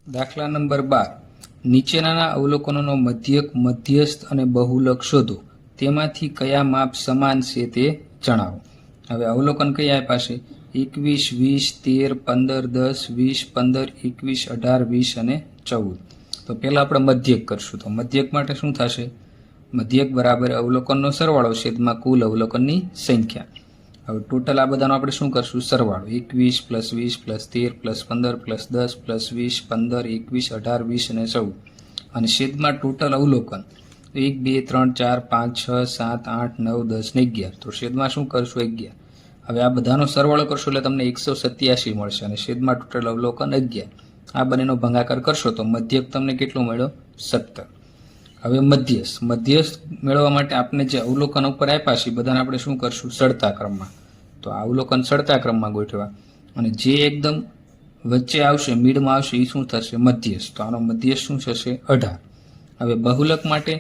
દાખલા નંબર 12 નીચેનાના અવલોકનોનો મધ્યક, મધ્યસ્થ અને બહુલક શોધો. તેમાંથી કયા માપ સમાન છે તે જણાવો. હવે અવલોકન કયા આપ્યા છે? 21, 20, 13, 15, 10, 20, 15, 21, 18, 20 અને 14. તો પહેલા આપણે મધ્યક કરશું. તો મધ્યક માટે શું થશે? મધ્યક બરાબર અવલોકનનો સરવાળો છેદમાં કુલ અવલોકનની સંખ્યા. હવે ટોટલ આ બધાનો આપણે શું કરશું? સરવાળો. 21 + 20 + 13 + 15 + 10 + 20, 15, 21, 18, 20 અને 14 અને છેદમાં ટોટલ અવલોકન 1, 2, 3, 4, 5, 6, 7, 8, 9, 10 ને 11. તો છેદમાં શું કરશું? 11. હવે આ બધાનો સરવાળો કરશો એટલે તમને 187 મળશે અને છેદમાં ટોટલ અવલોકન 11. આ બંનેનો ભાગાકાર કરશો તો મધ્યક તમને કેટલો મળ્યો? 17. હવે મધ્યસ્થ મેળવવા માટે આપણે જે અવલોકન ઉપર આપ્યા છે બધાને આપણે શું કરશું? ચડતા ક્રમમાં. તો આ અવલોકન ચડતા ક્રમમાં ગોઠવા અને જે એકદમ વચ્ચે આવશે, મિડમાં આવશે, એ શું થશે? મધ્યસ્થ. તો આનો મધ્યસ્થ શું થશે? 18. હવે બહુલક માટે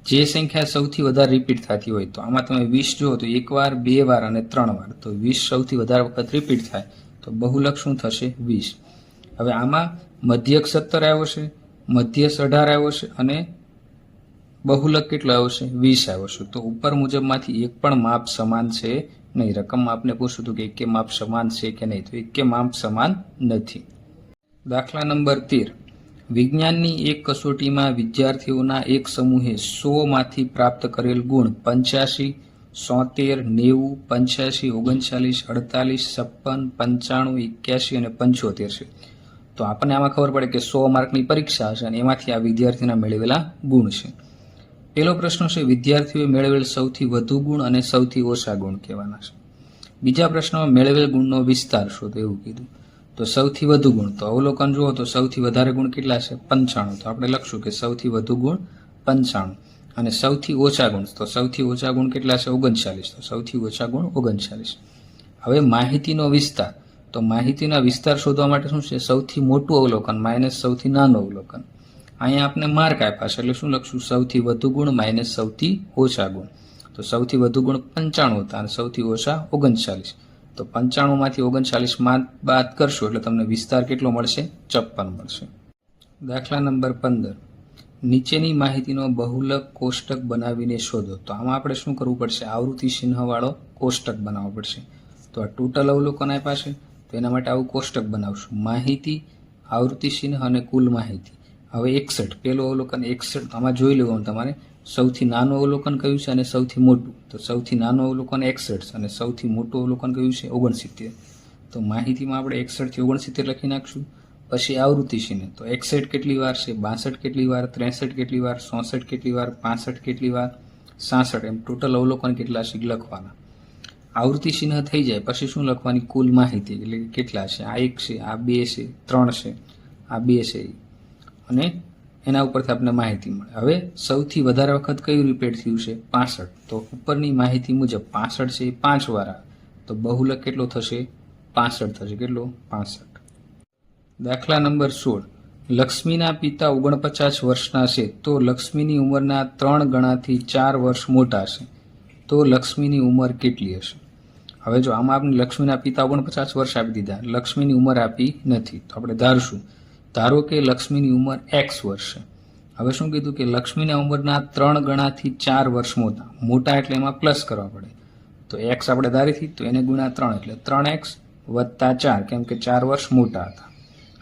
જે સંખ્યા સૌથી વધારે રિપીટ થતી હોય, તો આમાં તમે 20 જુઓ તો 1 વાર, 2 વાર અને 3 વાર. તો 20 સૌથી વધારે વખત રિપીટ થાય તો બહુલક શું થશે? 20. હવે આમાં મધ્યક 17 આવ્યો છે, મધ્યસ્થ 18 આવ્યો છે અને બહુલક કેટલો આવ્યો છે? 20 આવ્યો છે. તો ઉપર મુજબમાંથી એક પણ માપ સમાન છે નહીં. રકમમાં આપણે પૂછ્યું હતું કે એકે માપ સમાન છે કે નહીં, તો એકે માપ સમાન નથી. દાખલા નંબર 13 વિજ્ઞાનની એક કસોટીમાં વિદ્યાર્થીઓના એક સમૂહે 100 માંથી પ્રાપ્ત કરેલ ગુણ 85, 73, 90, 85, 39, 48, 56, 55, 81 અને 75 છે. તો આપણને આમાં ખબર પડે કે 100 માર્કની પરીક્ષા હશે અને એમાંથી આ વિદ્યાર્થીના મેળવેલા ગુણ છે. પહેલો પ્રશ્ન છે વિદ્યાર્થીઓએ મેળવેલ સૌથી વધુ ગુણ અને સૌથી ઓછા ગુણ કહેવાના છે. બીજા પ્રશ્નમાં મેળવેલ ગુણનો વિસ્તાર શોધો એવું કીધું. તો સૌથી વધુ ગુણ, તો અવલોકન જુઓ તો સૌથી વધારે ગુણ કેટલા છે? 95. તો આપણે લખશું કે સૌથી વધુ ગુણ 95 અને સૌથી ઓછા ગુણ, તો સૌથી ઓછા ગુણ કેટલા છે? 39. તો સૌથી ઓછા ગુણ 39. હવે માહિતીનો વિસ્તાર, તો માહિતીના વિસ્તાર શોધવા માટે શું છે? સૌથી મોટું અવલોકન માઇનસ સૌથી નાનું અવલોકન. અહીંયા આપણે માર્ક આપ્યા છે એટલે શું લખશું? સૌથી વધુ ગુણ માઇનસ સૌથી ઓછા ગુણ. તો સૌથી વધુ ગુણ 95 હતા અને સૌથી ઓછા 39. તો 95 માંથી 39 બાદ કરશો એટલે તમને વિસ્તાર કેટલો મળશે? 54 મળશે. દાખલા નંબર 15 નીચેની માહિતીનો બહુલક કોષ્ટક બનાવીને શોધો. તો આમાં આપણે શું કરવું પડશે? આવૃત્તિ ચિહ્નવાળો કોષ્ટક બનાવવો પડશે. તો આ ટોટલ અવલોકન આપ્યા છે તો એના માટે આવું કોષ્ટક બનાવશું. માહિતી, આવૃત્તિ ચિહ્ન અને કુલ માહિતી. હવે 61 પેલું અવલોકન 61. આમાં જોઈ લેવાનું તમારે સૌથી નાનું અવલોકન કયું છે અને સૌથી મોટું. તો સૌથી નાનું અવલોકન 61 અને સૌથી મોટું અવલોકન કયું છે? 69. તો માહિતીમાં આપણે 61 થી 69 લખી નાખશું. પછી આવૃત્તિ ચિહ્ન, તો 61 કેટલી વાર છે? 62 કેટલી વાર? 63 કેટલી વાર? 64 કેટલી વાર? 65 કેટલી વાર? 66. એમ ટોટલ અવલોકન કેટલા છે લખવાના. આવૃત્તિ ચિહ્ન થઈ જાય પછી શું લખવાની? કુલ માહિતી, એટલે કેટલા છે? આ 1 છે, આ 2 છે, 3 છે, આ 2 છે અને એના ઉપરથી આપણને માહિતી મળે. હવે સૌથી વધારે વખત કયું રિપીટ થયું છે? 65. તો ઉપરની માહિતી મુજબ 65 છે એ 5 વાર આવે. તો બહુલક કેટલો થશે? 65 થશે. કેટલો? 65. દાખલા નંબર 16 લક્ષ્મીના પિતા 49 વર્ષના છે તો લક્ષ્મીની ઉંમરના 3 ગણાથી 4 વર્ષ મોટા છે તો લક્ષ્મીની ઉંમર કેટલી હશે? હવે જો આમાં આપણે લક્ષ્મીના પિતા 49 વર્ષ આપી દીધા, લક્ષ્મીની ઉંમર આપી નથી, તો આપણે ધારશું. ધારો કે લક્ષ્મીની ઉંમર x વર્ષ છે. હવે શું કીધું કે લક્ષ્મીના ઉંમરના 3 ગણાથી 4 વર્ષ મોટા એટલે એમાં પ્લસ કરવા પડે. તો x આપણે ધારીથી તો એને ગુણ્યા 3 એટલે 3x + 4, કેમ કે 4 વર્ષ મોટા હતા.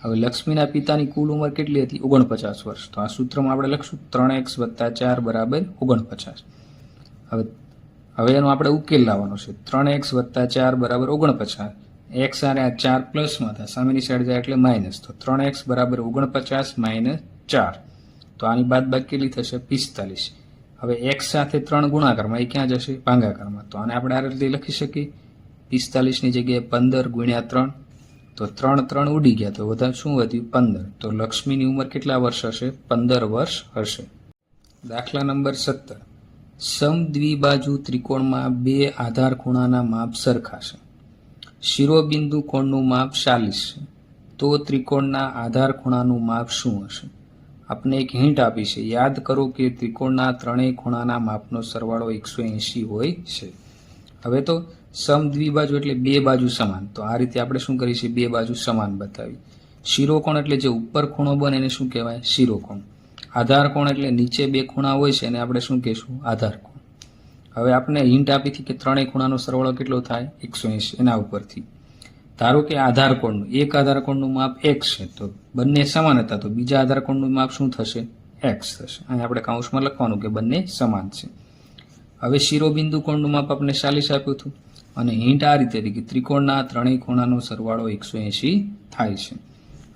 હવે લક્ષ્મીના પિતાની કુલ ઉંમર કેટલી હતી? 49 વર્ષ. તો આ સૂત્રમાં આપણે લખશું 3x + 4 = 49. હવે એનો આપણે ઉકેલ લાવવાનો છે. 3x + 4 = 49. x અને આ 4 પ્લસમાં થાય, સામેની સાઈડ જાય એટલે માઇનસ. તો 3x = 49 - 4. તો આની બાદબાકી કેટલી થશે? 45. હવે x સાથે 3 ગુણાકારમાં, એ ક્યાં જશે? ભાગાકારમાં. તો આને આપણે આ રીતે લખી શકીએ 45 ની જગ્યાએ 15 × 3. તો 3 ઉડી ગયા તો વધારે શું વધ્યું? 15. તો લક્ષ્મીની ઉંમર કેટલા વર્ષ હશે? 15 વર્ષ હશે. દાખલા નંબર 17 સમદ્વિબાજુ ત્રિકોણમાં 2 આધાર ખૂણાના માપ સરખા છે. શિરોબિંદુ કોણનું માપ 40 છે તો ત્રિકોણના આધાર ખૂણાનું માપ શું હશે? આપને એક હિન્ટ આપી છે. યાદ કરો કે ત્રિકોણના ત્રણેય ખૂણાના માપનો સરવાળો 180 હોય છે. હવે તો સમદ્વિબાજુ એટલે 2 બાજુ સમાન. તો આ રીતે આપણે શું કરીશું? 2 બાજુ સમાન બતાવી. શિરોકોણ એટલે જે ઉપર ખૂણો બને એને શું કહેવાય? શિરોકોણ. આધાર કોણ એટલે નીચે બે ખૂણા હોય છે એને આપણે શું કહીશું? આધાર કોણ. હવે આપણે હિન્ટ આપી હતી કે ત્રણેય ખૂણાનો સરવાળો કેટલો થાય? 180. એના ઉપરથી ધારો કે આધાર કોણનું એક આધાર કોણનું માપ x છે, તો બંને સમાન હતા, તો બીજા આધાર કોણનું માપ શું થશે? x થશે. અહીં આપણે કૌંસમાં લખવાનું કે બંને સમાન છે. હવે શિરોબિંદુ કોણનું માપ આપણે 40 આપ્યું હતું અને હિન્ટ આ રીતે હતી કે ત્રિકોણના ત્રણેય ખૂણાનો સરવાળો 180 થાય છે.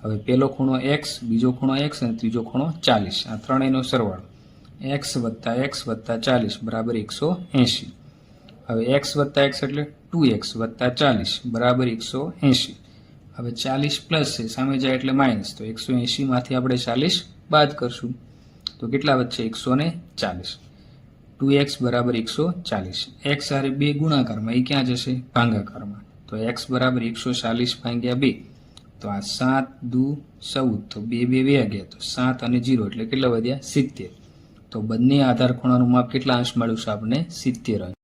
હવે પહેલો ખૂણો x, બીજો ખૂણો x અને ત્રીજો ખૂણો 40. આ ત્રણેયનો સરવાળો x વત્તા 40 બરાબર 180. હવે x વત્તા x એટલે 2x વત્તા 40 બરાબર 180. હવે 40 પ્લસ છે, સામે જાય એટલે માઇનસ, તો 180 માંથી આપણે 40 બાદ કરશું તો કેટલા વધશે? 140. 2x બરાબર 140. x હારે 2 ગુણાકારમાં, એ ક્યાં જશે? ભાગાકારમાં. તો x બરાબર 140 ભાગ્યા 2, તો આ 7 દુ 14, તો 2 2 ગયા, તો 7 અને 0 એટલે કેટલા વધ્યા? 70. તો બંને આધાર ખૂણાનું માપ કેટલા અંશ મળ્યું છે આપણે? 70 અંશ.